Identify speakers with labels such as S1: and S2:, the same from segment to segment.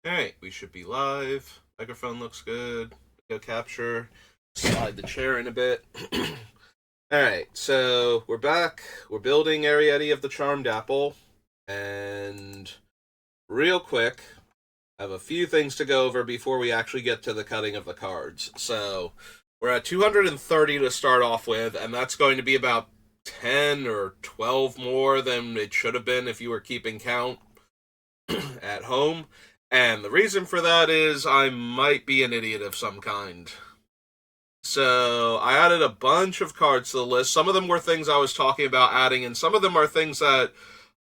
S1: Alright, we should be live. Microphone looks good. Video capture. Slide the chair in a bit. Alright, so we're back. We're building Eriette of the Charmed Apple. And real quick, I have a few things to go over before we actually get to the cutting of the cards. So we're at 230 to start off with, and that's going to be about 10 or 12 more than it should have been if you were keeping count at home. And the reason for that is I might be an idiot of some kind. So I added a bunch of cards to the list. Some of them were things I was talking about adding, and some of them are things that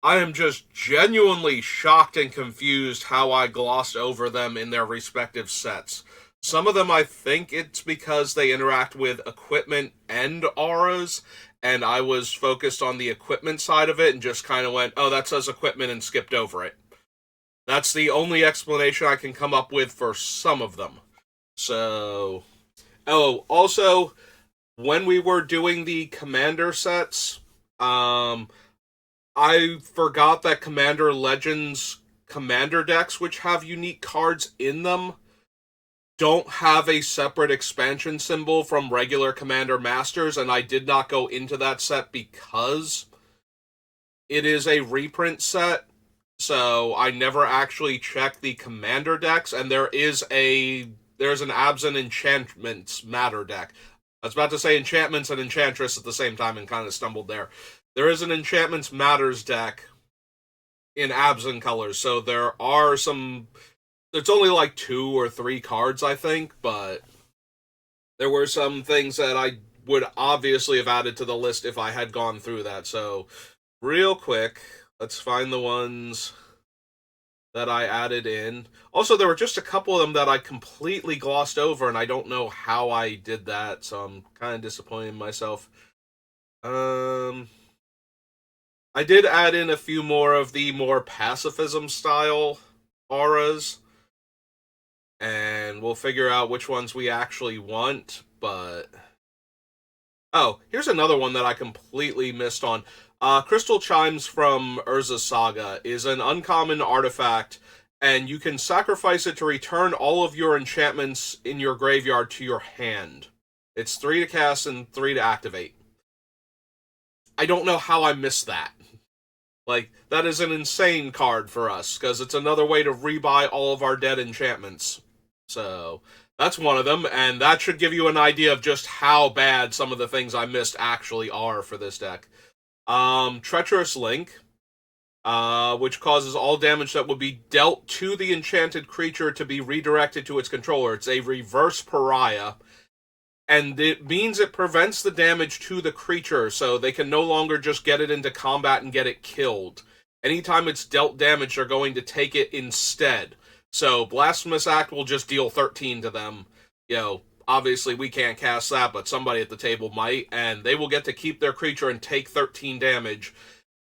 S1: I am just genuinely shocked and confused how I glossed over them in their respective sets. Some of them I think it's because they interact with equipment and auras, and I was focused on the equipment side of it and just kind of went, oh, that says equipment, and skipped over it. That's the only explanation I can come up with for some of them. So, oh, also, when we were doing the commander sets, I forgot that Commander Legends commander decks, which have unique cards in them, don't have a separate expansion symbol from regular Commander Masters, and I did not go into that set because it is a reprint set. So I never actually checked the commander decks, and there's an Abs and Enchantments Matter deck. I was about to say Enchantments and Enchantress at the same time and kind of stumbled there. There is an Enchantments Matters deck in Absent colors, so there are some. It's only like 2 or 3 cards, I think, but there were some things that I would obviously have added to the list if I had gone through that. So, real quick, let's find the ones that I added in. Also, there were just a couple of them that I completely glossed over, and I don't know how I did that, so I'm kind of disappointed in myself. I did add in a few more of the more pacifism style auras, and we'll figure out which ones we actually want, but... Oh, here's another one that I completely missed on. Crystal Chimes from Urza's Saga is an uncommon artifact, and you can sacrifice it to return all of your enchantments in your graveyard to your hand. It's 3 to cast and 3 to activate. I don't know how I missed that. Like, that is an insane card for us, because it's another way to rebuy all of our dead enchantments. So, that's one of them, and that should give you an idea of just how bad some of the things I missed actually are for this deck. Treacherous Link, which causes all damage that would be dealt to the enchanted creature to be redirected to its controller. It's a reverse pariah, and it means it prevents the damage to the creature, so they can no longer just get it into combat and get it killed. Anytime it's dealt damage, they're going to take it instead. So Blasphemous Act will just deal 13 to them. Obviously we can't cast that, but somebody at the table might, and they will get to keep their creature and take 13 damage,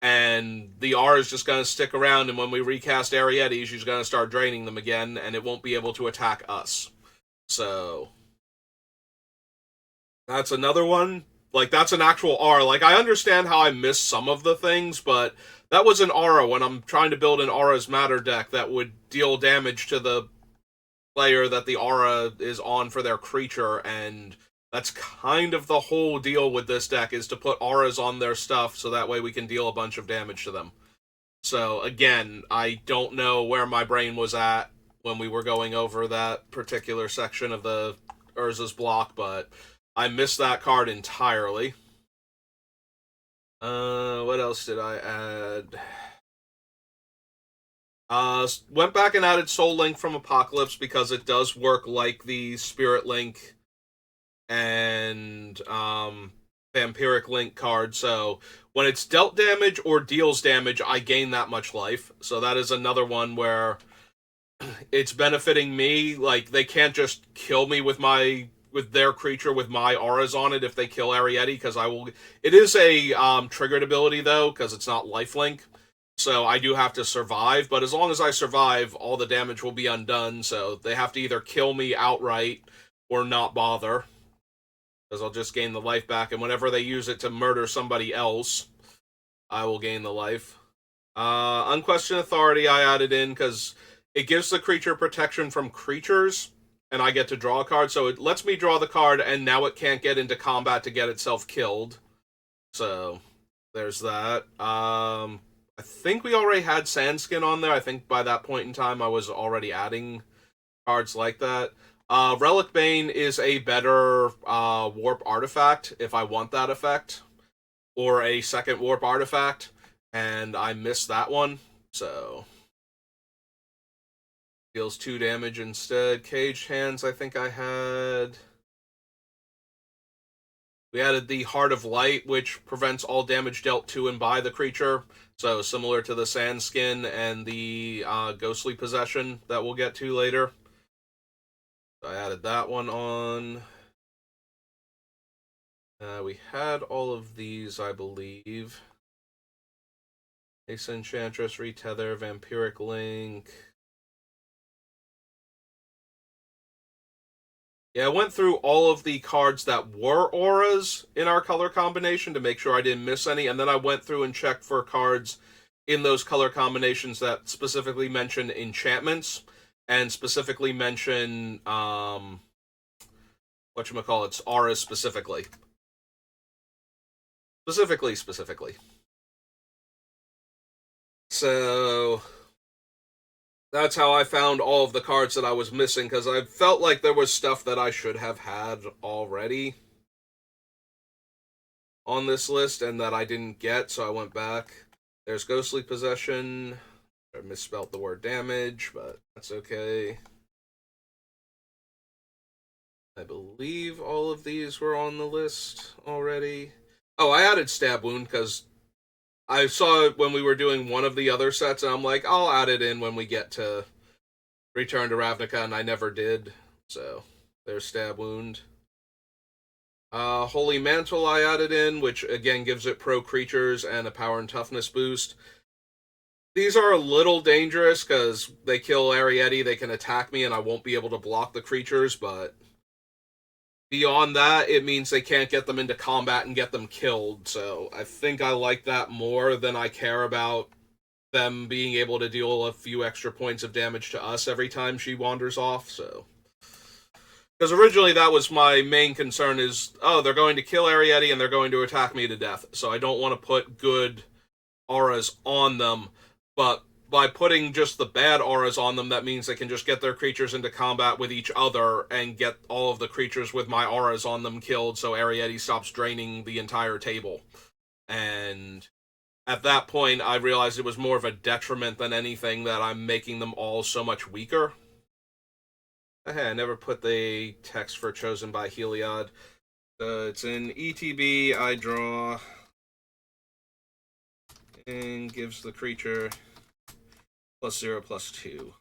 S1: and the R is just going to stick around, and when we recast Eriette, she's going to start draining them again, and it won't be able to attack us. So... that's another one. Like, that's an actual R. Like, I understand how I missed some of the things, but that was an aura when I'm trying to build an Aura's Matter deck that would deal damage to the player that the aura is on for their creature, and that's kind of the whole deal with this deck, is to put auras on their stuff so that way we can deal a bunch of damage to them. So, again, I don't know where my brain was at when we were going over that particular section of the Urza's block, but I missed that card entirely. What else did I add? Went back and added Soul Link from Apocalypse because it does work like the Spirit Link and Vampiric Link card. So when it's dealt damage or deals damage, I gain that much life. So that is another one where it's benefiting me. Like, they can't just kill me with their creature with my auras on it if they kill Eriette, because I will... It is a triggered ability, though, because it's not lifelink. So I do have to survive, but as long as I survive, all the damage will be undone, so they have to either kill me outright or not bother, because I'll just gain the life back, and whenever they use it to murder somebody else, I will gain the life. Unquestioned Authority I added in, because it gives the creature protection from creatures, and I get to draw a card. So it lets me draw the card, and now it can't get into combat to get itself killed. So there's that. I think we already had Sandskin on there. I think by that point in time, I was already adding cards like that. Relic Bane is a better warp artifact if I want that effect, or a second warp artifact, and I missed that one, so deals 2 damage instead. Caged Hands, I think I had. We added the Heart of Light, which prevents all damage dealt to and by the creature, so similar to the Sandskin and the Ghostly Possession that we'll get to later. I added that one on. We had all of these, I believe. Ace Enchantress, Retether, Vampiric Link. Yeah, I went through all of the cards that were auras in our color combination to make sure I didn't miss any, and then I went through and checked for cards in those color combinations that specifically mention enchantments, and specifically mention, whatchamacallits, auras specifically. Specifically. So that's how I found all of the cards that I was missing, because I felt like there was stuff that I should have had already on this list and that I didn't get, so I went back. There's Ghostly Possession. I misspelled the word damage, but that's okay. I believe all of these were on the list already. Oh, I added Stab Wound because I saw it when we were doing one of the other sets, and I'm like, I'll add it in when we get to Return to Ravnica, and I never did. So, there's Stab Wound. Holy Mantle I added in, which again gives it pro creatures and a power and toughness boost. These are a little dangerous because they kill Eriette, they can attack me, and I won't be able to block the creatures, but beyond that, it means they can't get them into combat and get them killed, so I think I like that more than I care about them being able to deal a few extra points of damage to us every time she wanders off, so. Because originally that was my main concern is, oh, they're going to kill Eriette and they're going to attack me to death, so I don't want to put good auras on them, but by putting just the bad auras on them, that means they can just get their creatures into combat with each other and get all of the creatures with my auras on them killed, so Eriette stops draining the entire table. And at that point, I realized it was more of a detriment than anything that I'm making them all so much weaker. Hey, I never put the text for Chosen by Heliod. It's in ETB, I draw, and gives the creature +0/+2.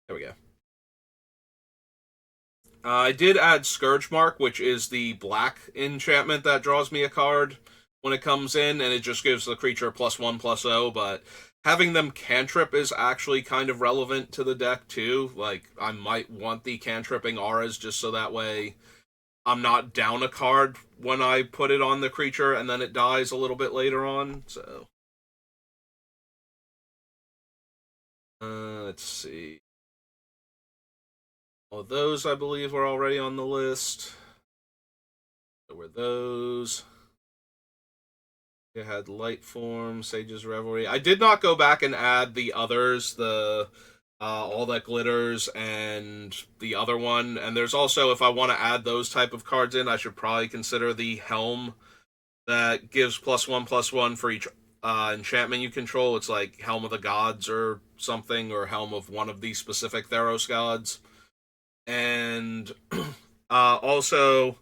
S1: There we go. I did add Scourge Mark, which is the black enchantment that draws me a card when it comes in, and it just gives the creature +1/+0, but having them cantrip is actually kind of relevant to the deck, too. Like, I might want the cantripping auras just so that way I'm not down a card when I put it on the creature and then it dies a little bit later on, so. Let's see. Well, those, I believe, were already on the list. So were those. You had Light Form, Sage's Revelry. I did not go back and add the others, the All That Glitters and the other one. And there's also, if I want to add those type of cards in, I should probably consider the Helm that gives +1/+1 for each enchantment you control. It's like Helm of the Gods or something, or Helm of one of these specific Theros gods. And also,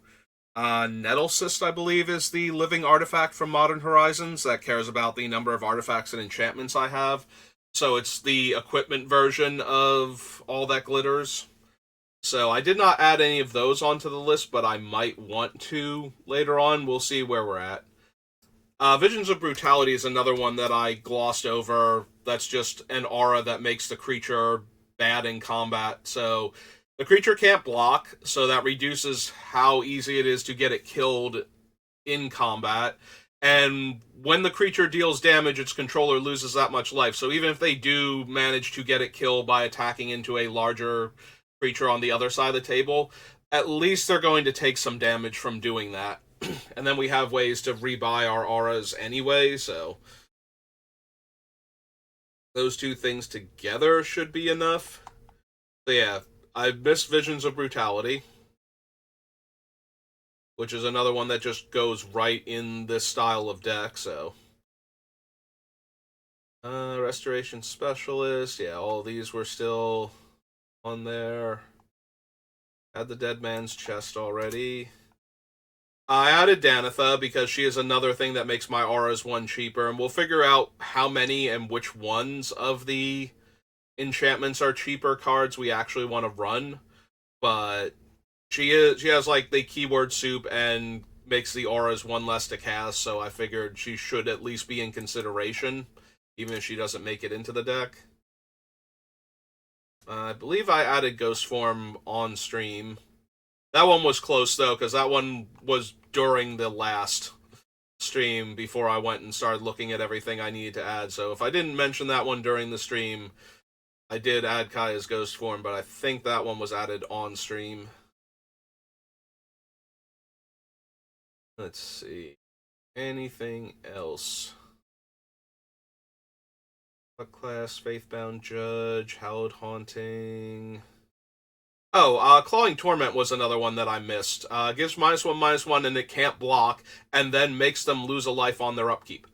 S1: Nettlecyst, I believe, is the living artifact from Modern Horizons that cares about the number of artifacts and enchantments I have. So it's the equipment version of All That Glitters. So I did not add any of those onto the list, but I might want to later on. We'll see where we're at. Visions of Brutality is another one that I glossed over. That's just an aura that makes the creature bad in combat. So the creature can't block, so that reduces how easy it is to get it killed in combat. And when the creature deals damage, its controller loses that much life. So even if they do manage to get it killed by attacking into a larger creature on the other side of the table, at least they're going to take some damage from doing that. And then we have ways to rebuy our auras anyway, so those two things together should be enough. So yeah, I missed Visions of Brutality, which is another one that just goes right in this style of deck, so. Restoration Specialist, yeah, all these were still on there. Had the Dead Man's Chest already. I added Danitha because she is another thing that makes my auras one cheaper, and we'll figure out how many and which ones of the enchantments are cheaper cards we actually want to run. But she has like the keyword soup and makes the auras one less to cast, so I figured she should at least be in consideration, even if she doesn't make it into the deck. I believe I added Ghost Form on stream. That one was close, though, because that one was during the last stream before I went and started looking at everything I needed to add. So if I didn't mention that one during the stream, I did add Kaya's Ghost Form, but I think that one was added on stream. Let's see. Anything else? What class? Faithbound Judge, Hallowed Haunting. Oh, Clawing Torment was another one that I missed. Gives -1/-1, and it can't block, and then makes them lose a life on their upkeep.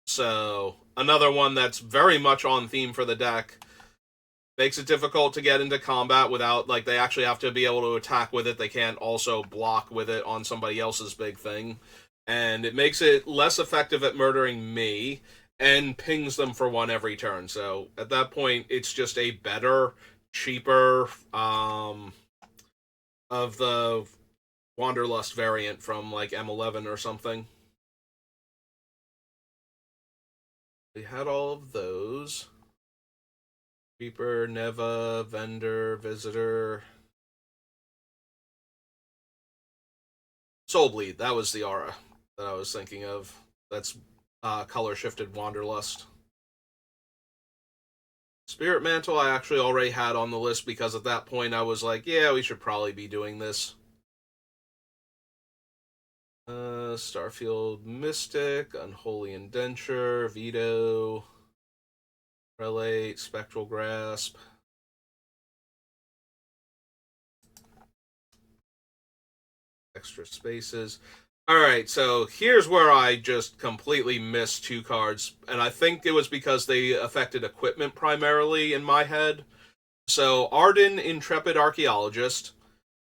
S1: So, another one that's very much on theme for the deck. Makes it difficult to get into combat without, like, they actually have to be able to attack with it. They can't also block with it on somebody else's big thing. And it makes it less effective at murdering me, and pings them for one every turn. So, at that point, it's just a better, cheaper of the Wanderlust variant from like M11 or something. We had all of those. Reaper, Neva, Vendor, Visitor. Soulbleed, that was the aura that I was thinking of. That's color shifted Wanderlust. Spirit Mantle I actually already had on the list because at that point I was like, yeah, we should probably be doing this. Starfield Mystic, Unholy Indenture, Veto, Relate, Spectral Grasp. Extra spaces. Alright, so here's where I just completely missed two cards, and I think it was because they affected equipment primarily in my head. So, Arden, Intrepid Archaeologist.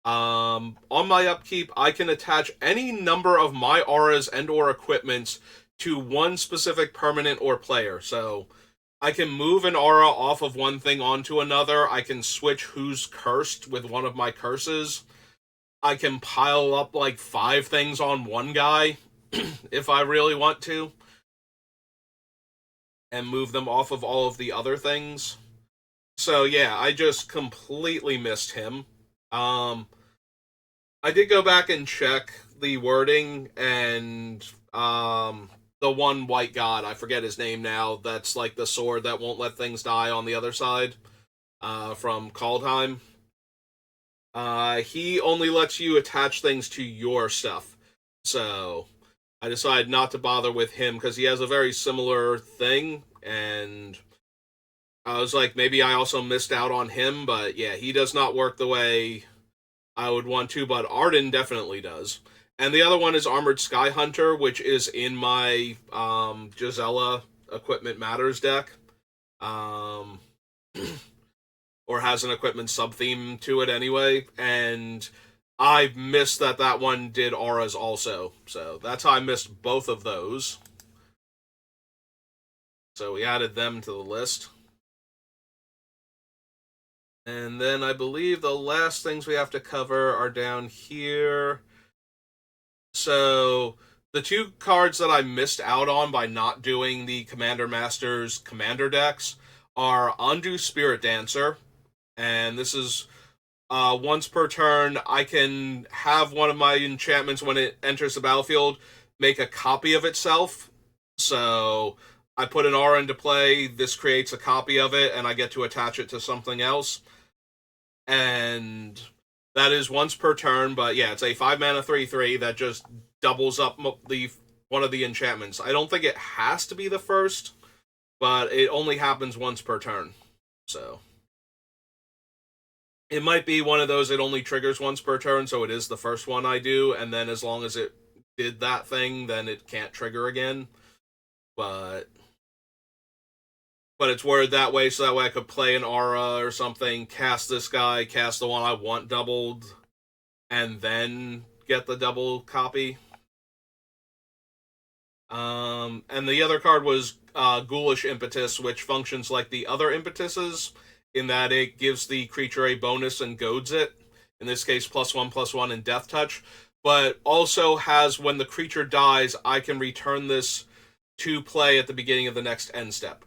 S1: On my upkeep, I can attach any number of my auras and or equipments to one specific permanent or player. So, I can move an aura off of one thing onto another. I can switch who's cursed with one of my curses. I can pile up like 5 things on one guy if I really want to, and move them off of all of the other things. So yeah, I just completely missed him. I did go back and check the wording, and the one white god, I forget his name now, that's like the sword that won't let things die on the other side, from Kaldheim. He only lets you attach things to your stuff. So I decided not to bother with him because he has a very similar thing, and I was like, maybe I also missed out on him, but yeah, he does not work the way I would want to, but Arden definitely does. And the other one is Armored Sky Hunter, which is in my Gisela Equipment Matters deck. Or has an equipment sub-theme to it anyway, and I missed that one did auras also, so that's how I missed both of those. So we added them to the list. And then I believe the last things we have to cover are down here. So the two cards that I missed out on by not doing the Commander Masters Commander decks are Undo Spirit Dancer, and this is once per turn, I can have one of my enchantments when it enters the battlefield make a copy of itself. So I put an aura into play, this creates a copy of it, and I get to attach it to something else. And that is once per turn, but yeah, it's a 5 mana 3/3 that just doubles up the one of the enchantments. I don't think it has to be the first, but it only happens once per turn. So it might be one of those, it only triggers once per turn, so it is the first one I do, and then as long as it did that thing, then it can't trigger again. But it's worded that way, so that way I could play an aura or something, cast this guy, cast the one I want doubled, and then get the double copy. And the other card was Ghoulish Impetus, which functions like the other impetuses, in that it gives the creature a bonus and goads it. In this case, +1/+1 and Death Touch. But also has, when the creature dies, I can return this to play at the beginning of the next end step.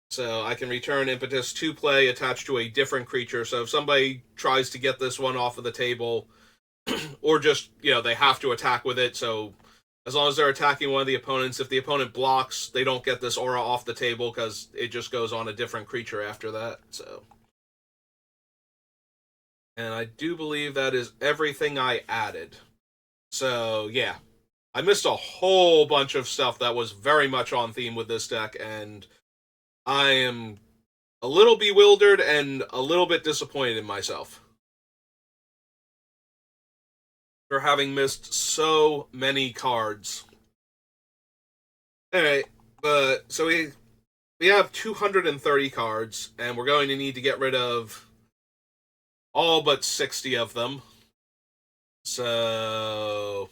S1: So I can return Impetus to play attached to a different creature. So if somebody tries to get this one off of the table, or just, they have to attack with it, so as long as they're attacking one of the opponents, if the opponent blocks, they don't get this aura off the table because it just goes on a different creature after that. So, and I do believe that is everything I added. So yeah, I missed a whole bunch of stuff that was very much on theme with this deck, and I am a little bewildered and a little bit disappointed in myself for having missed so many cards. Alright, but so we have 230 cards, and we're going to need to get rid of all but 60 of them. So,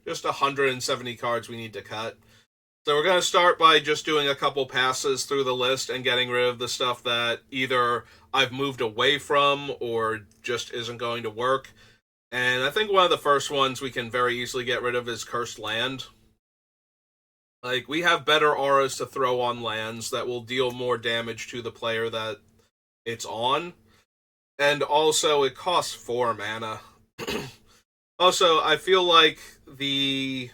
S1: just 170 cards we need to cut. So we're going to start by just doing a couple passes through the list and getting rid of the stuff that either I've moved away from or just isn't going to work. And I think one of the first ones we can very easily get rid of is Cursed Land. Like, we have better auras to throw on lands that will deal more damage to the player that it's on. And also, it costs 4 mana. Also, I feel like the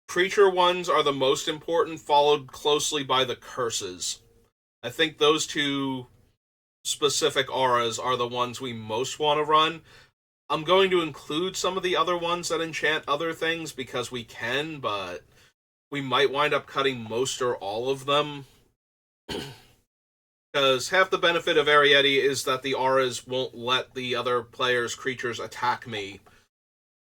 S1: creature ones are the most important, followed closely by the curses. I think those two specific auras are the ones we most want to run. I'm going to include some of the other ones that enchant other things because we can, but we might wind up cutting most or all of them. Because half the benefit of Eriette is that the auras won't let the other player's creatures attack me.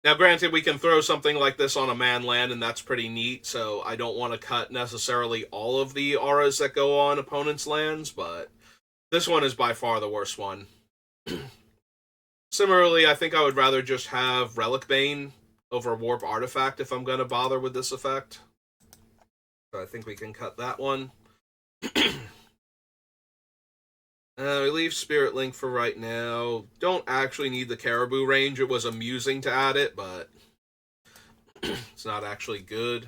S1: Now, granted, we can throw something like this on a man land, and that's pretty neat, so I don't want to cut necessarily all of the auras that go on opponents' lands, but this one is by far the worst one. Similarly, I think I would rather just have Relic Bane over Warp Artifact if I'm going to bother with this effect. So I think we can cut that one. We leave Spirit Link for right now. Don't actually need the Caribou range. It was amusing to add it, but it's not actually good.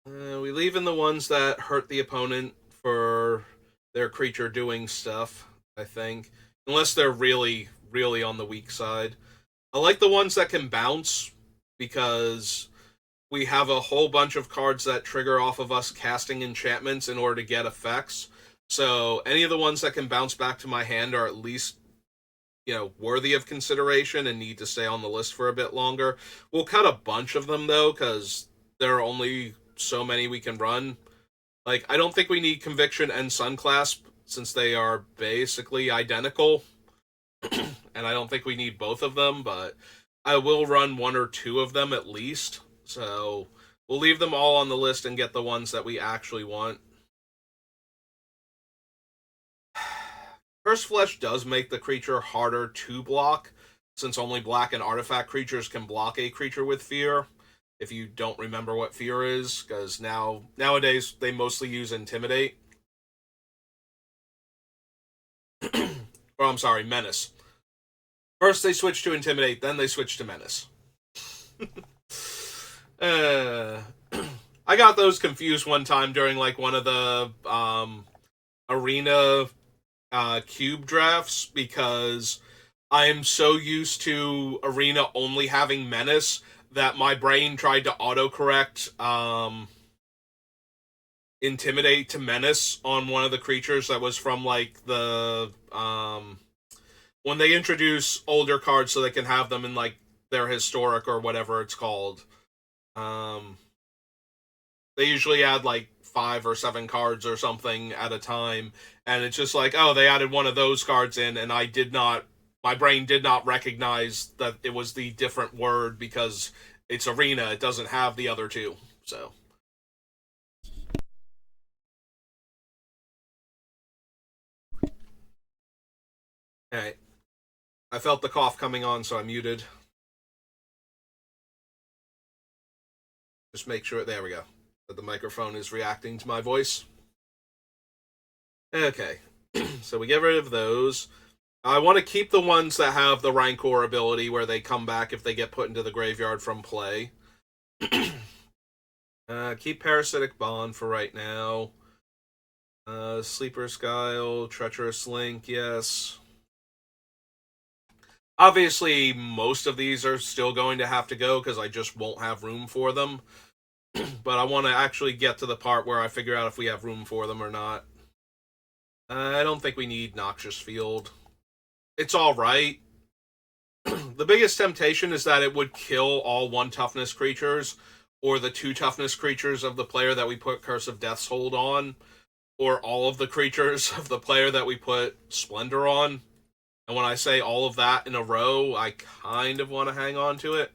S1: We leave in the ones that hurt the opponent for their creature doing stuff, I think. Unless they're really, really on the weak side. I like the ones that can bounce, because we have a whole bunch of cards that trigger off of us casting enchantments in order to get effects. So any of the ones that can bounce back to my hand are at least, worthy of consideration and need to stay on the list for a bit longer. We'll cut a bunch of them, though, because there are only so many we can run. Like, I don't think we need Conviction and Sunclasp, since they are basically identical. And I don't think we need both of them, but I will run 1 or 2 of them at least. So we'll leave them all on the list and get the ones that we actually want. Cursed Flesh does make the creature harder to block, since only black and artifact creatures can block a creature with fear. If you don't remember what fear is, because nowadays they mostly use Intimidate. Or I'm sorry, Menace. First they switch to Intimidate, then they switch to Menace. I got those confused one time during one of the arena cube drafts, because I am so used to Arena only having Menace that my brain tried to autocorrect Intimidate to Menace on one of the creatures that was from like the when they introduce older cards so they can have them in like their historic or whatever it's called. Um, they usually add like 5 or 7 cards or something at a time, and it's just like, oh, they added one of those cards in, and I did not. My brain did not recognize that it was the different word because it's Arena. It doesn't have the other two. So, all right. I felt the cough coming on, so I muted. Just make sure. There we go. That the microphone is reacting to my voice. Okay. So we get rid of those. I want to keep the ones that have the Rancor ability where they come back if they get put into the graveyard from play. Keep Parasitic Bond for right now. Sleeper's Guile, Treacherous Link, yes. Obviously, most of these are still going to have to go because I just won't have room for them. But I want to actually get to the part where I figure out if we have room for them or not. I don't think we need Noxious Field. It's alright. The biggest temptation is that it would kill all 1 toughness creatures, or the 2 toughness creatures of the player that we put Curse of Death's Hold on, or all of the creatures of the player that we put Splendor on. And when I say all of that in a row, I kind of want to hang on to it.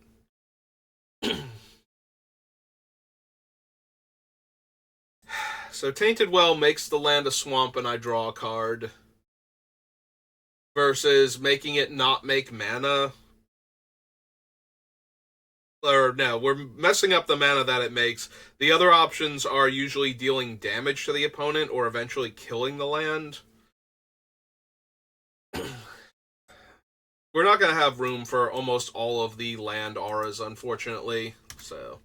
S1: So Tainted Well makes the land a swamp and I draw a card. Versus making it not make mana. Or no, we're messing up the mana that it makes. The other options are usually dealing damage to the opponent or eventually killing the land. We're not going to have room for almost all of the land auras, unfortunately. So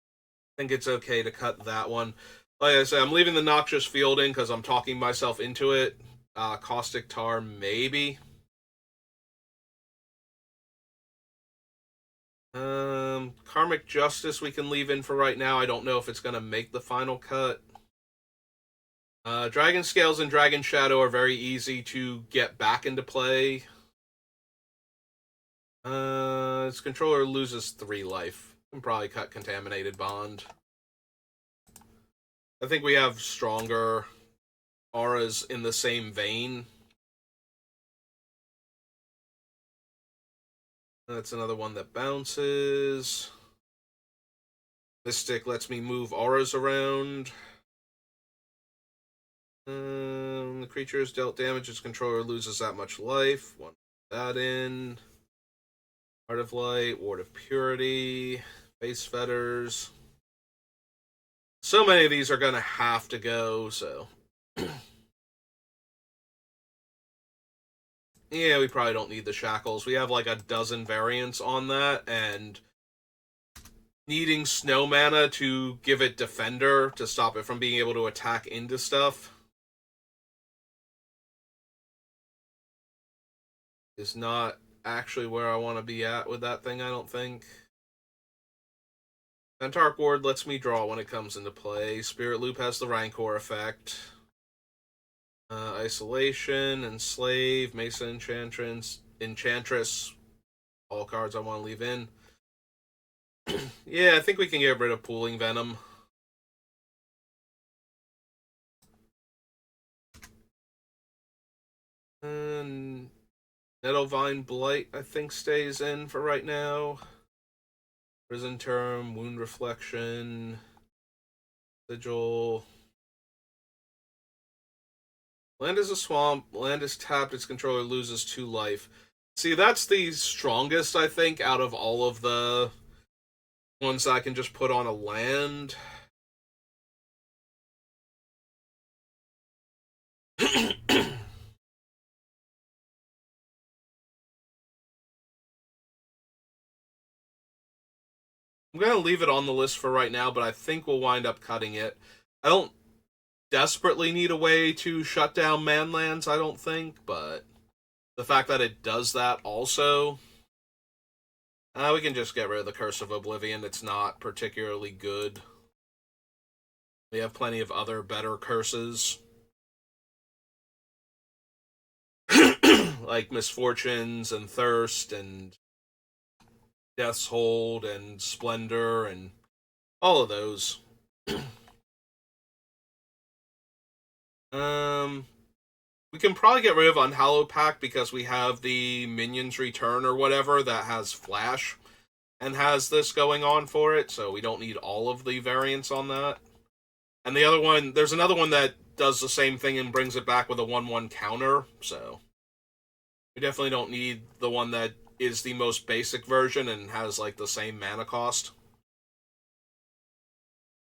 S1: I think it's okay to cut that one. Like I said, I'm leaving the Noxious Field in because I'm talking myself into it. Caustic Tar, maybe. Karmic Justice we can leave in for right now. I don't know if it's going to make the final cut. Dragon Scales and Dragon Shadow are very easy to get back into play. Its controller loses 3 life. Can probably cut Contaminated Bond. I think we have stronger auras in the same vein. That's another one that bounces. Mystic lets me move auras around. The creature is dealt damage, its controller loses that much life. One that in. Heart of Light, Ward of Purity, Face Fetters. So many of these are going to have to go, so. Yeah, we probably don't need the Shackles. We have like a dozen variants on that, and needing Snow Mana to give it Defender to stop it from being able to attack into stuff is not actually where I want to be at with that thing, I don't think. Pentarch Ward lets me draw when it comes into play. Spirit Loop has the Rancor effect. Isolation, Enslave, Mesa Enchantress. All cards I want to leave in. Yeah, I think we can get rid of Pooling Venom. And Nettlevine Blight, I think, stays in for right now. Prison Term, Wound Reflection, Sigil. Land is a swamp. Land is tapped. Its controller loses 2 life. See, that's the strongest, I think, out of all of the ones I can just put on a land. I'm going to leave it on the list for right now, but I think we'll wind up cutting it. I don't desperately need a way to shut down Manlands, I don't think, but the fact that it does that also, we can just get rid of the Curse of Oblivion. It's not particularly good. We have plenty of other better curses. Like Misfortunes and Thirst and Death's Hold and Splendor and all of those. We can probably get rid of Unhallowed Pact because we have the Minions Return or whatever that has Flash and has this going on for it, so we don't need all of the variants on that. And the other one, there's another one that does the same thing and brings it back with a 1/1 counter, so we definitely don't need the one that is the most basic version and has like the same mana cost.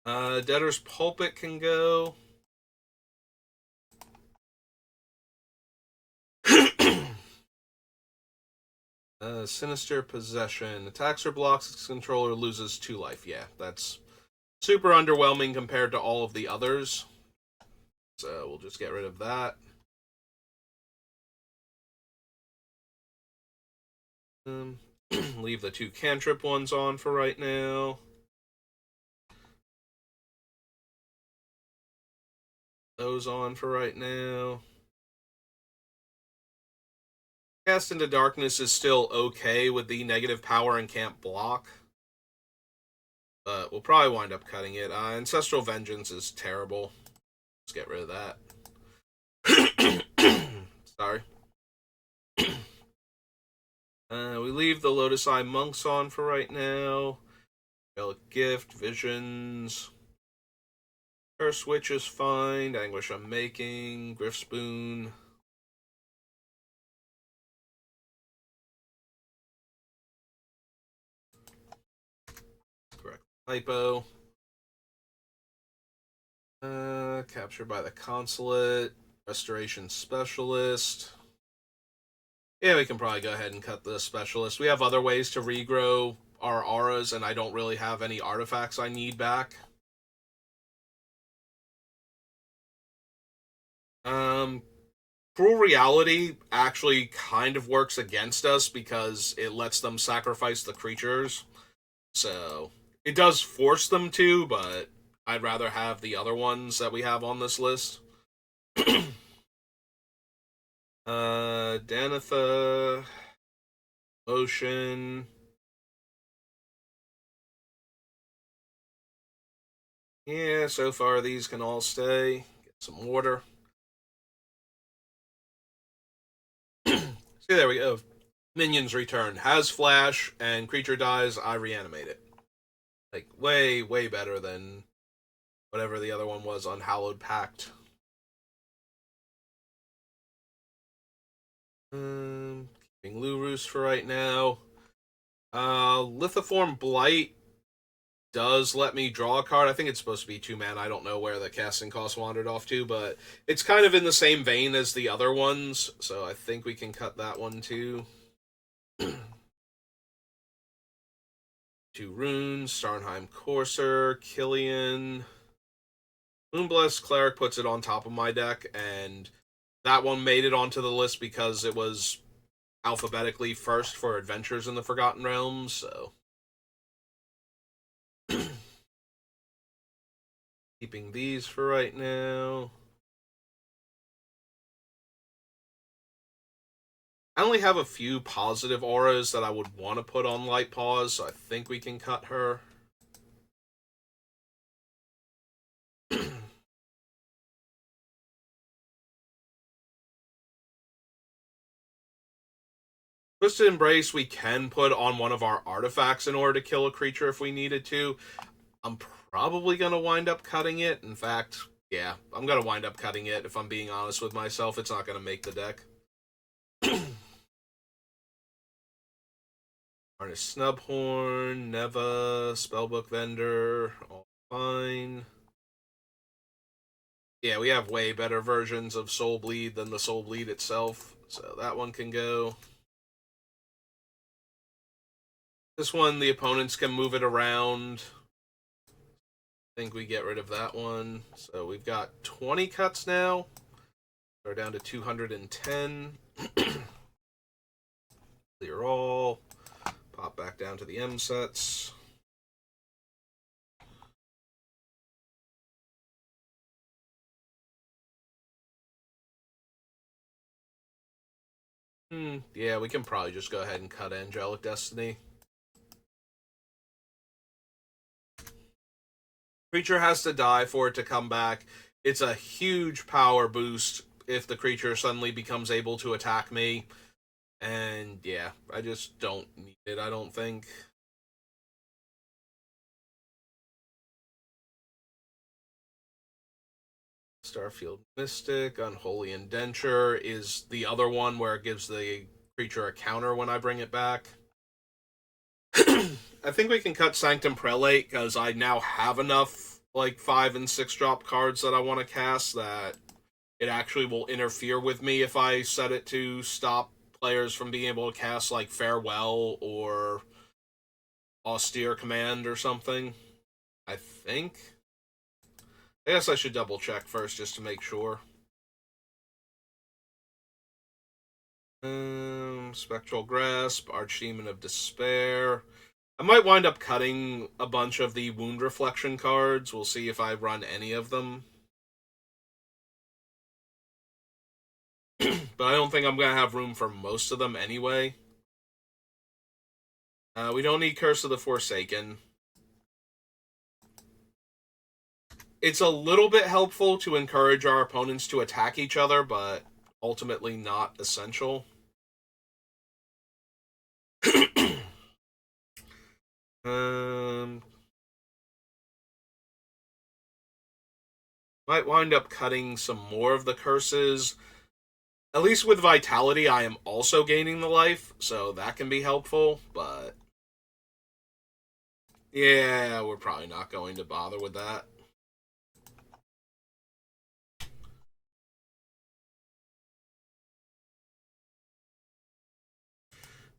S1: Debtor's Pulpit can go. Sinister Possession. Attacks or blocks its controller, loses 2 life. Yeah, that's super underwhelming compared to all of the others. So we'll just get rid of that. Leave the 2 cantrip ones on for right now. Those on for right now. Cast into Darkness is still okay with the negative power and can't block. But we'll probably wind up cutting it. Ancestral Vengeance is terrible. Let's get rid of that. Sorry. We leave the Lotus Eye Monks on for right now. Relic Gift, Visions. Curse Witch is fine. Anguish Unmaking. Griff Spoon. Correct typo. Captured by the Consulate. Restoration Specialist. Yeah, we can probably go ahead and cut the Specialist. We have other ways to regrow our auras, and I don't really have any artifacts I need back. Cruel Reality actually kind of works against us because it lets them sacrifice the creatures. So, it does force them to, but I'd rather have the other ones that we have on this list. Danitha, Ocean. Yeah, so far these can all stay. Get some water. See, there we go. Minions Return. Has Flash, and creature dies, I reanimate it. Like, way, way better than whatever the other one was, Unhallowed Pact. Keeping Lurus for right now. Lithoform Blight does let me draw a card. I think it's supposed to be 2 mana. I don't know where the casting cost wandered off to, but it's kind of in the same vein as the other ones, so I think we can cut that one too. 2 runes, Starnheim Courser, Killian. Moonblessed Cleric puts it on top of my deck, and that one made it onto the list because it was alphabetically first for Adventures in the Forgotten Realms, so keeping these for right now. I only have a few positive auras that I would want to put on Light Paws, so I think we can cut her. Twisted Embrace we can put on one of our artifacts in order to kill a creature if we needed to. I'm probably going to wind up cutting it. In fact, yeah, I'm going to wind up cutting it if I'm being honest with myself. It's not going to make the deck. Harness Snubhorn, Neva, Spellbook Vendor, all fine. Yeah, we have way better versions of Soul Bleed than the Soul Bleed itself, so that one can go. This one, the opponents can move it around. I think we get rid of that one. So we've got 20 cuts now. We're down to 210. Clear all. Pop back down to the M sets. Yeah, we can probably just go ahead and cut Angelic Destiny. Creature has to die for it to come back. It's a huge power boost if the creature suddenly becomes able to attack me. And yeah, I just don't need it, I don't think. Starfield Mystic, Unholy Indenture is the other one where it gives the creature a counter when I bring it back. I think we can cut Sanctum Prelate because I now have enough like 5 and 6 drop cards that I want to cast that it actually will interfere with me if I set it to stop players from being able to cast like Farewell or Austere Command or something. I think. I guess I should double check first just to make sure. Spectral Grasp, Archdemon of Despair. I might wind up cutting a bunch of the Wound Reflection cards. We'll see if I run any of them. But I don't think I'm going to have room for most of them anyway. We don't need Curse of the Forsaken. It's a little bit helpful to encourage our opponents to attack each other, but ultimately not essential. Might wind up cutting some more of the curses. At least with Vitality, I am also gaining the life, so that can be helpful, but yeah, we're probably not going to bother with that.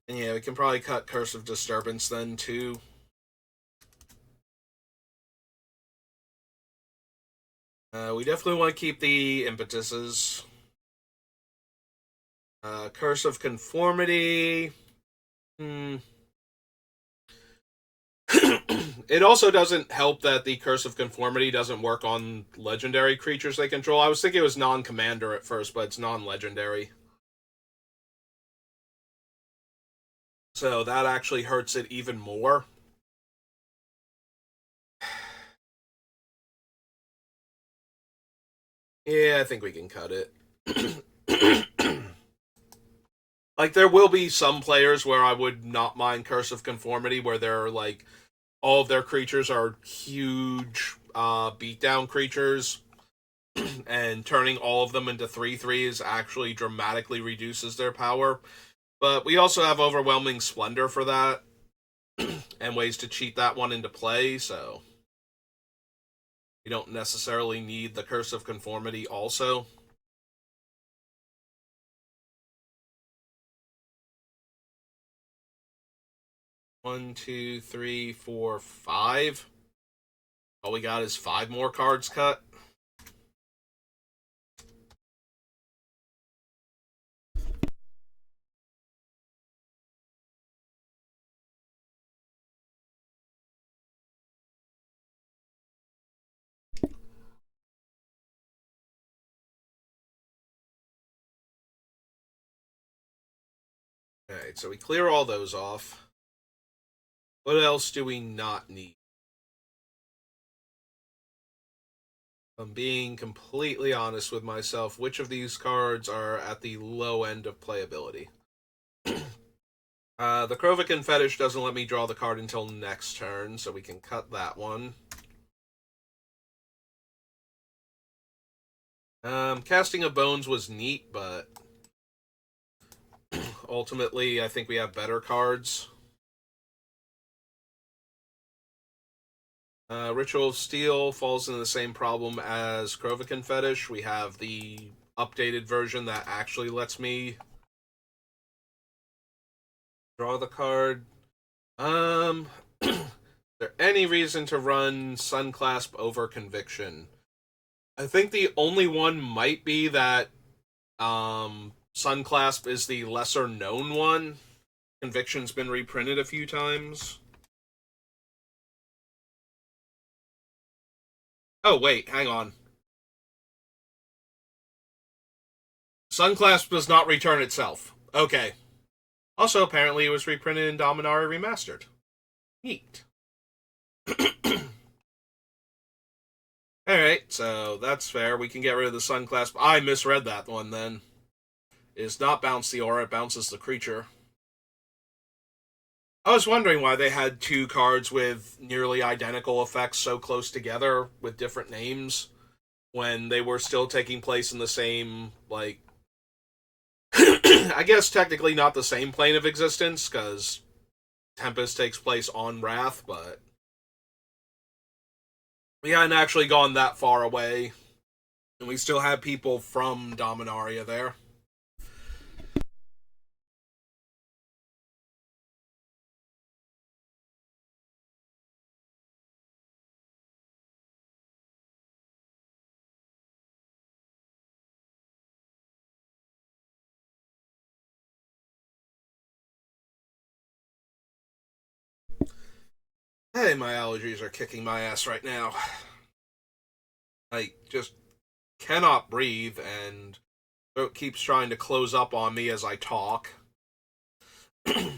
S1: And yeah, we can probably cut Curse of Disturbance then, too. We definitely want to keep the impetuses. Curse of Conformity. It also doesn't help that the Curse of Conformity doesn't work on legendary creatures they control. I was thinking it was non-commander at first, but it's non-legendary. So that actually hurts it even more. Yeah, I think we can cut it. Like, there will be some players where I would not mind Curse of Conformity, where they're like, all of their creatures are huge beatdown creatures, and turning all of them into 3/3s actually dramatically reduces their power. But we also have Overwhelming Splendor for that, and ways to cheat that one into play, so you don't necessarily need the Curse of Conformity also. One, two, three, four, five. All we got is 5 more cards cut. Alright, so we clear all those off. What else do we not need? I'm being completely honest with myself. Which of these cards are at the low end of playability? The Krovikan Fetish doesn't let me draw the card until next turn, so we can cut that one. Casting of Bones was neat, but ultimately I think we have better cards. Ritual of Steel falls into the same problem as Krovikan Fetish. We have the updated version that actually lets me draw the card. Is there any reason to run Sunclasp over Conviction? I think the only one might be that Sunclasp is the lesser known one. Conviction's been reprinted a few times. Oh, wait, hang on. Sunclasp does not return itself. Okay. Also, apparently, it was reprinted in Dominaria Remastered. Neat. Alright, so that's fair. We can get rid of the Sunclasp. I misread that one then. It does not bounce the aura, it bounces the creature. I was wondering why they had two cards with nearly identical effects so close together with different names when they were still taking place in the same, like, I guess technically not the same plane of existence, because Tempest takes place on Wrath, but we hadn't actually gone that far away, and we still had people from Dominaria there. Hey, my allergies are kicking my ass right now. I just cannot breathe, and throat keeps trying to close up on me as I talk. Get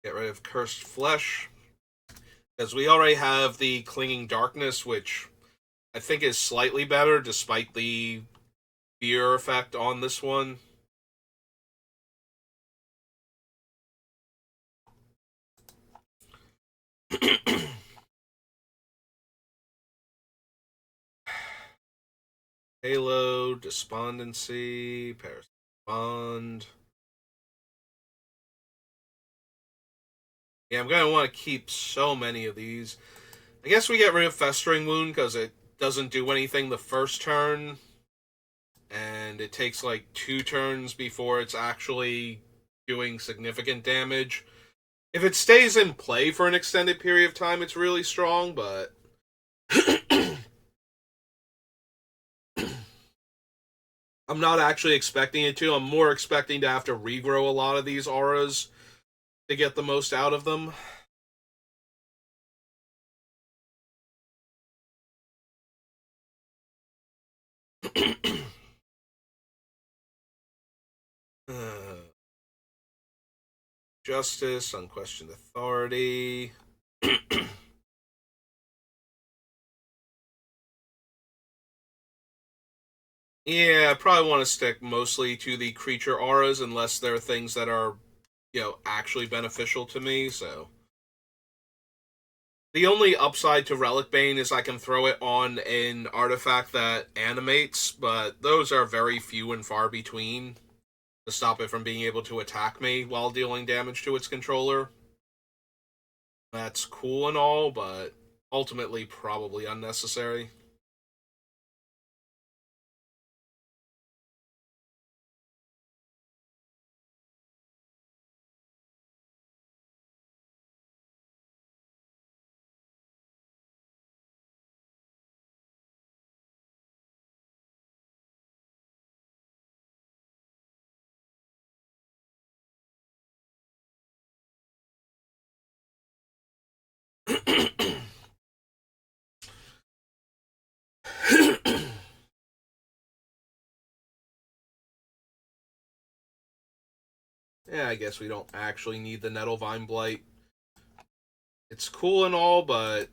S1: rid of Cursed Flesh, because we already have the Clinging Darkness, which I think is slightly better despite the fear effect on this one. Halo, Despondency, Paris Bond. Yeah, I'm going to want to keep so many of these. I guess we get rid of Festering Wound because it doesn't do anything the first turn, and it takes like 2 turns before it's actually doing significant damage. If it stays in play for an extended period of time, it's really strong, but I'm not actually expecting it to. I'm more expecting to have to regrow a lot of these auras to get the most out of them. Justice, Unquestioned Authority. Yeah, I probably want to stick mostly to the creature auras unless there are things that are, actually beneficial to me, so. The only upside to Relic Bane is I can throw it on an artifact that animates, but those are very few and far between to stop it from being able to attack me while dealing damage to its controller. That's cool and all, but ultimately probably unnecessary. Yeah, I guess we don't actually need the Nettlevine Blight. It's cool and all, but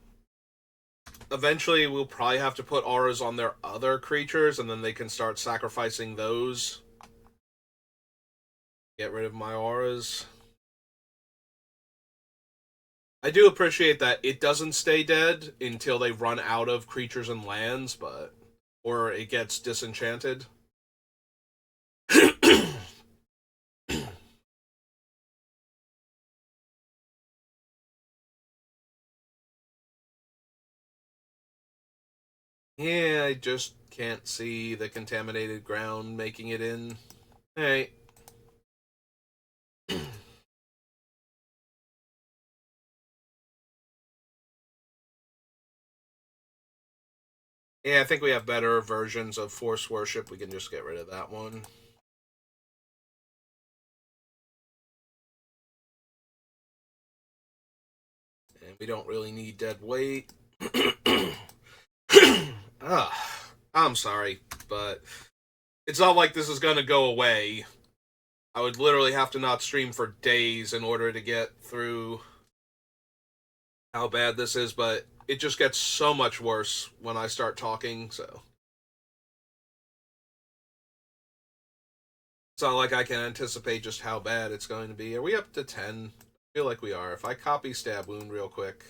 S1: eventually we'll probably have to put auras on their other creatures, and then they can start sacrificing those. Get rid of my auras. I do appreciate that it doesn't stay dead until they run out of creatures and lands, but or it gets disenchanted. Yeah, I just can't see the contaminated ground making it in. Alright. Yeah, I think we have better versions of Force Worship. We can just get rid of that one. We don't really need dead weight. I'm sorry, but it's not like this is gonna go away. I would literally have to not stream for days in order to get through how bad this is, but it just gets so much worse when I start talking, so. It's not like I can anticipate just how bad it's going to be. Are we up to 10? I feel like we are. If I copy stab wound real quick,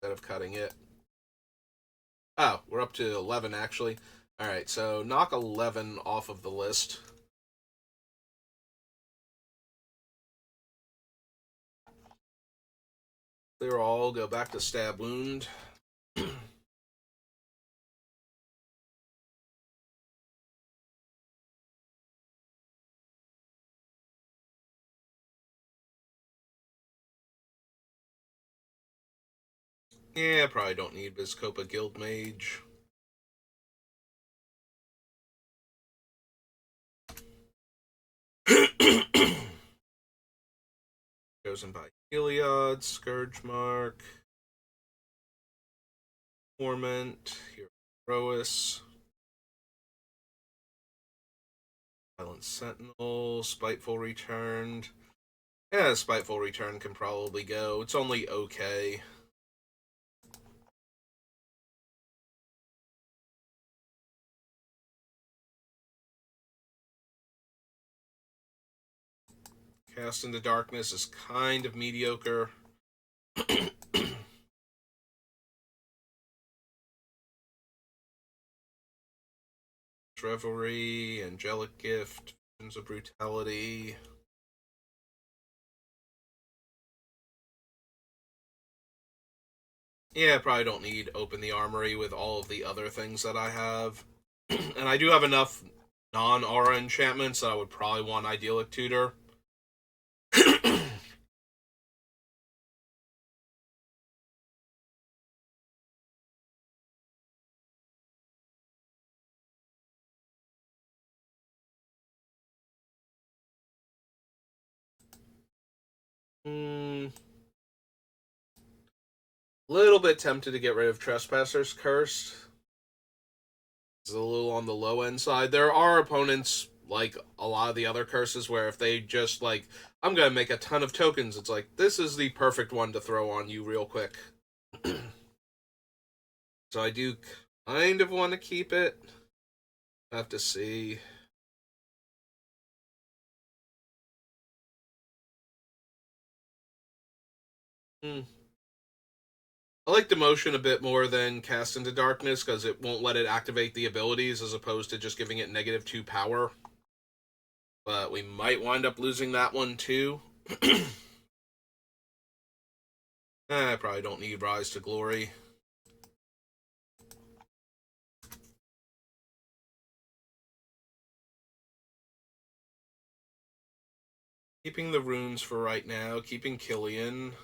S1: instead of cutting it. Oh, we're up to 11 actually. Alright, so knock 11 off of the list. Clear all, go back to stab wound. Yeah, probably don't need Viscopa Guild Mage. Chosen by Heliod, Scourge Mark, Torment, Herois, Silent Sentinel, Spiteful Returned. Yeah, Spiteful Return can probably go. It's only okay. Cast into Darkness is kind of mediocre. Revelry, Angelic Gift, Visions of Brutality. Yeah, probably don't need Open the Armory with all of the other things that I have. And I do have enough non-aura enchantments that I would probably want Idyllic Tutor. Little bit tempted to get rid of Trespasser's Curse. It's a little on the low end side. There are opponents like a lot of the other curses where if they just like, I'm gonna make a ton of tokens, it's like this is the perfect one to throw on you real quick. So I do kind of want to keep it. I have to see. Hmm. I like Demotion a bit more than Cast into Darkness because it won't let it activate the abilities as opposed to just giving it -2 power. But we might wind up losing that one too. I probably don't need Rise to Glory. Keeping the runes for right now. Keeping Killian.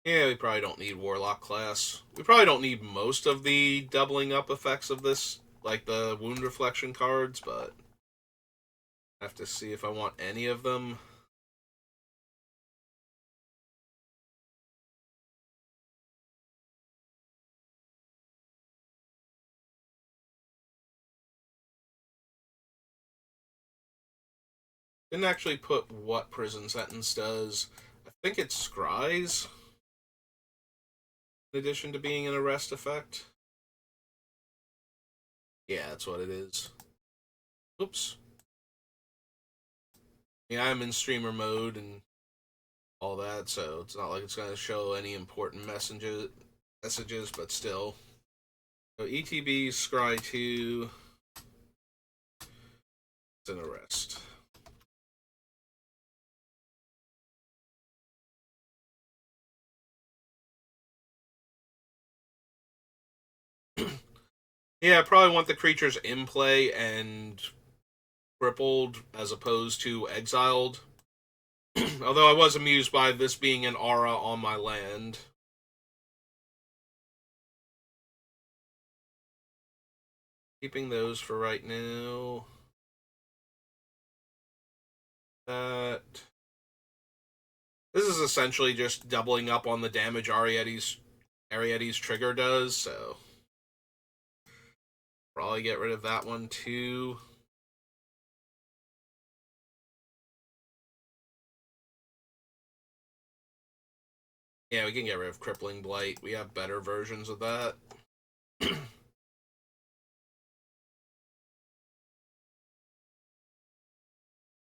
S1: Yeah, we probably don't need Warlock class. We probably don't need most of the doubling up effects of this, like the Wound Reflection cards, but I have to see if I want any of them. Didn't actually put what Prison Sentence does. I think it scries, in addition to being an arrest effect. Yeah, that's what it is. Oops. Yeah, I'm in streamer mode and all that, so it's not like it's going to show any important messages, but still. So ETB, Scry 2, it's an arrest. Yeah, I probably want the creatures in play and crippled as opposed to exiled. Although I was amused by this being an aura on my land. Keeping those for right now. is essentially just doubling up on the damage Ariette's trigger does, so probably get rid of that one too. Yeah, we can get rid of Crippling Blight. We have better versions of that.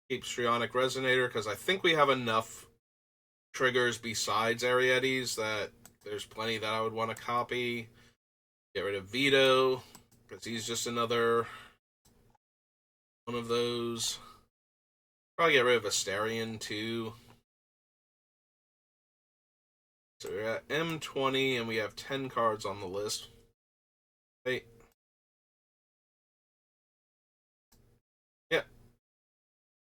S1: Keep Strionic Resonator, because I think we have enough triggers besides Ariette's that there's plenty that I would want to copy. Get rid of Veto, because he's just another one of those. Probably get rid of Asterion, too. So we're at M20, and we have 10 cards on the list. Wait. Yep.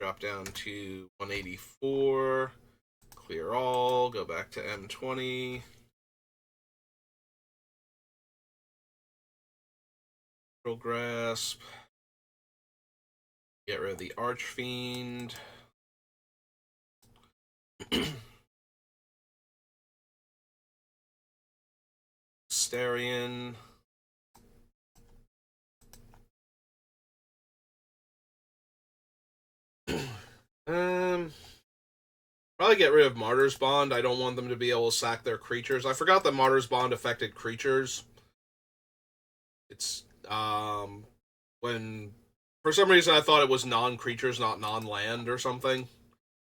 S1: Drop down to 184. Clear all. Go back to M20. Grasp. Get rid of the Archfiend. Asterion. Probably get rid of Martyr's Bond. I don't want them to be able to sack their creatures. I forgot that Martyr's Bond affected creatures. It's when for some reason I thought it was non-creatures, not non-land or something.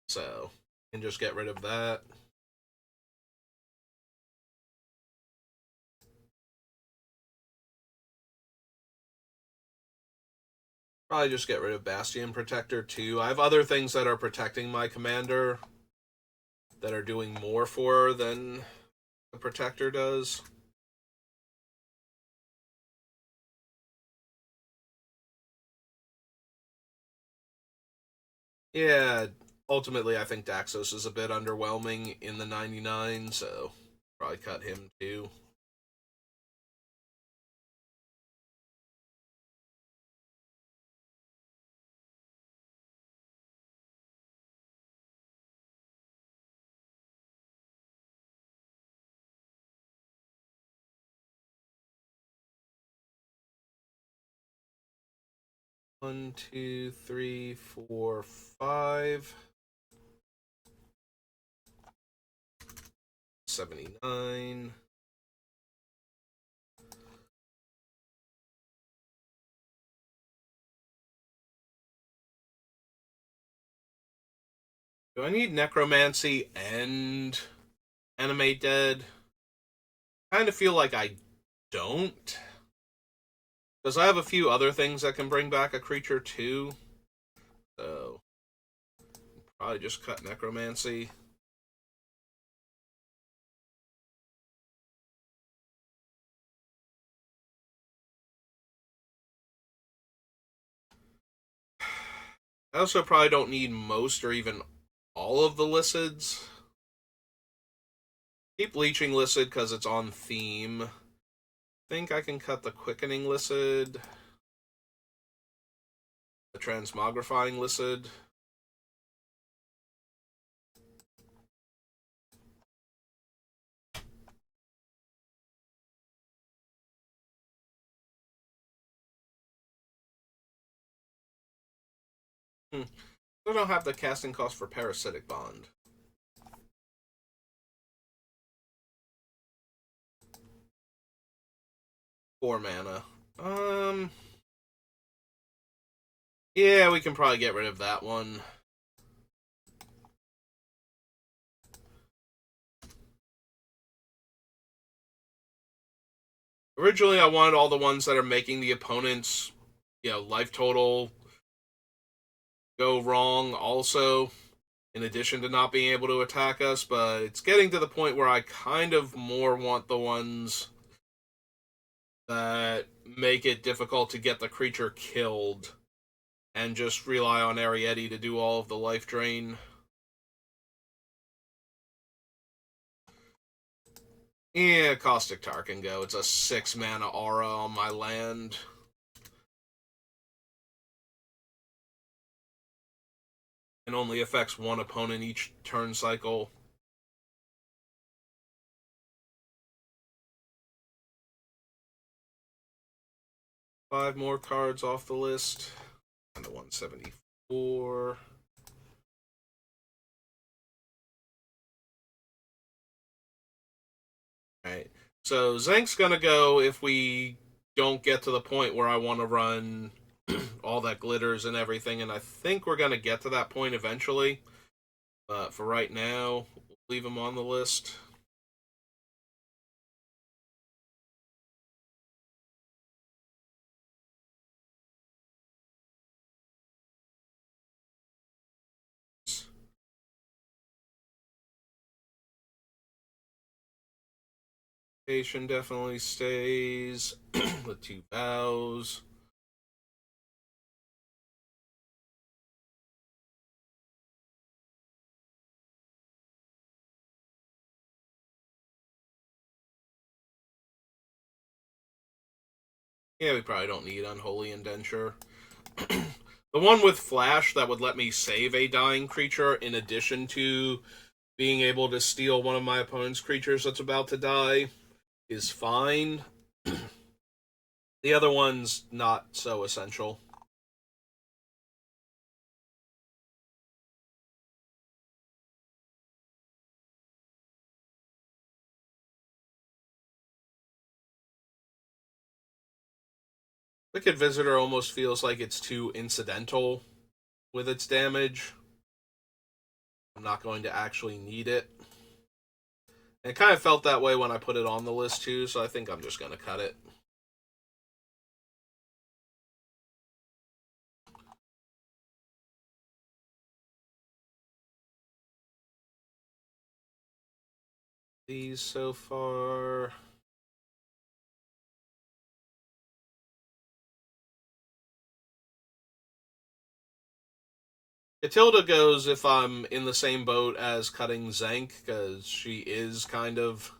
S1: So can just get rid of that. Probably just get rid of Bastion Protector too. I have other things that are protecting my commander that are doing more for her than the Protector does. Yeah, ultimately I think Daxos is a bit underwhelming in the 99, so probably cut him too. One, two, three, four, 5. 79. Do I need Necromancy and Animate Dead? I kind of feel like I don't. Because I have a few other things that can bring back a creature too. So, probably just cut Necromancy. I also probably don't need most or even all of the Lycids. Keep Leeching Lycid because it's on theme. Think I can cut the Quickening Lycid. The Transmogrifying Lycid. I don't have the casting cost for Parasitic Bond. Four mana. Yeah, we can probably get rid of that one. Originally, I wanted all the ones that are making the opponent's, life total go wrong also, in addition to not being able to attack us, but it's getting to the point where I kind of more want the ones that make it difficult to get the creature killed and just rely on Eriette to do all of the life drain. Yeah, Caustic Tar can go. It's a 6 mana aura on my land. And only affects one opponent each turn cycle. 5 more cards off the list. Down to 174. Alright. So Zank's gonna go if we don't get to the point where I want to run all that glitters and everything, and I think we're gonna get to that point eventually. But for right now, we'll leave him on the list. Station definitely stays. The 2 bows. Yeah, we probably don't need Unholy Indenture. The one with Flash that would let me save a dying creature in addition to being able to steal one of my opponent's creatures that's about to die is fine. The other one's not so essential. Wicked Visitor almost feels like it's too incidental with its damage. I'm not going to actually need it. And it kind of felt that way when I put it on the list too, so I think I'm just going to cut it. These so far. Catilda goes if I'm in the same boat as cutting Zank, because she is kind of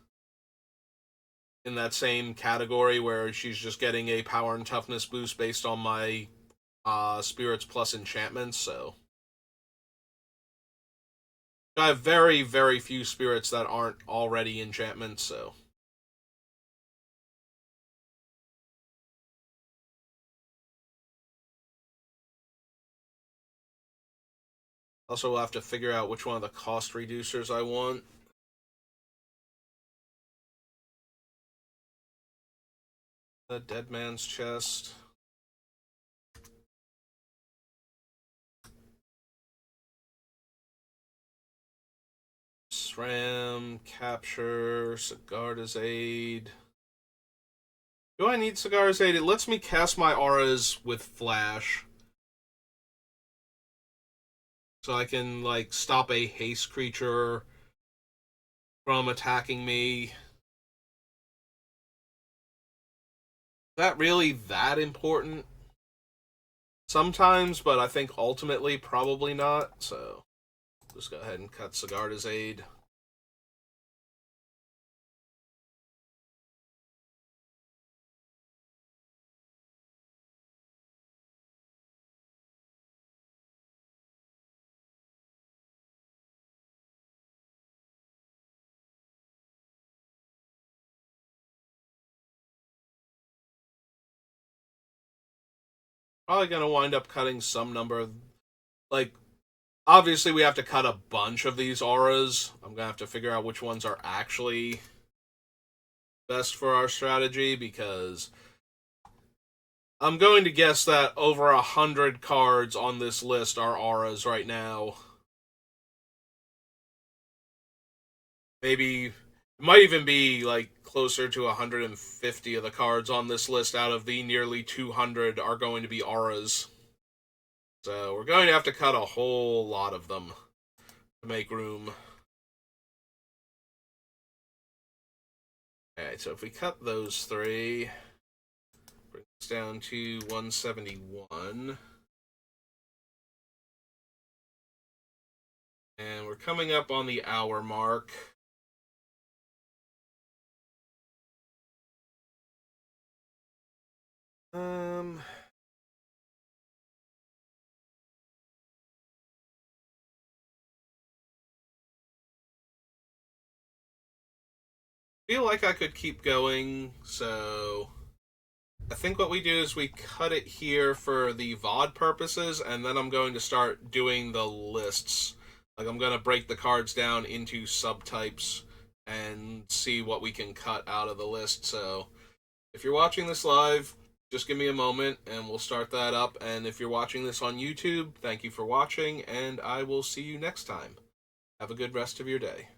S1: in that same category where she's just getting a power and toughness boost based on my spirits plus enchantments, so I have very, very few spirits that aren't already enchantments, so also we'll have to figure out which one of the cost reducers I want. The Dead Man's Chest. SRAM, Capture, Sigarda's Aid. Do I need Sigarda's Aid? It lets me cast my auras with Flash. So I can, like, stop a haste creature from attacking me. Is that really that important? Sometimes, but I think ultimately probably not, so just go ahead and cut Sigarda's Aid. Probably gonna wind up cutting some number of, like, obviously we have to cut a bunch of these auras. I'm gonna have to figure out which ones are actually best for our strategy, because I'm going to guess that over 100 cards on this list are auras right now. Maybe it might even be like closer to 150 of the cards on this list out of the nearly 200 are going to be auras. So we're going to have to cut a whole lot of them to make room. Alright, so if we cut those 3, brings us down to 171. And we're coming up on the hour mark. Feel like I could keep going, so I think what we do is we cut it here for the VOD purposes, and then I'm going to start doing the lists. Like, I'm going to break the cards down into subtypes and see what we can cut out of the list. So, if you're watching this live, just give me a moment and we'll start that up. And if you're watching this on YouTube, thank you for watching, and I will see you next time. Have a good rest of your day.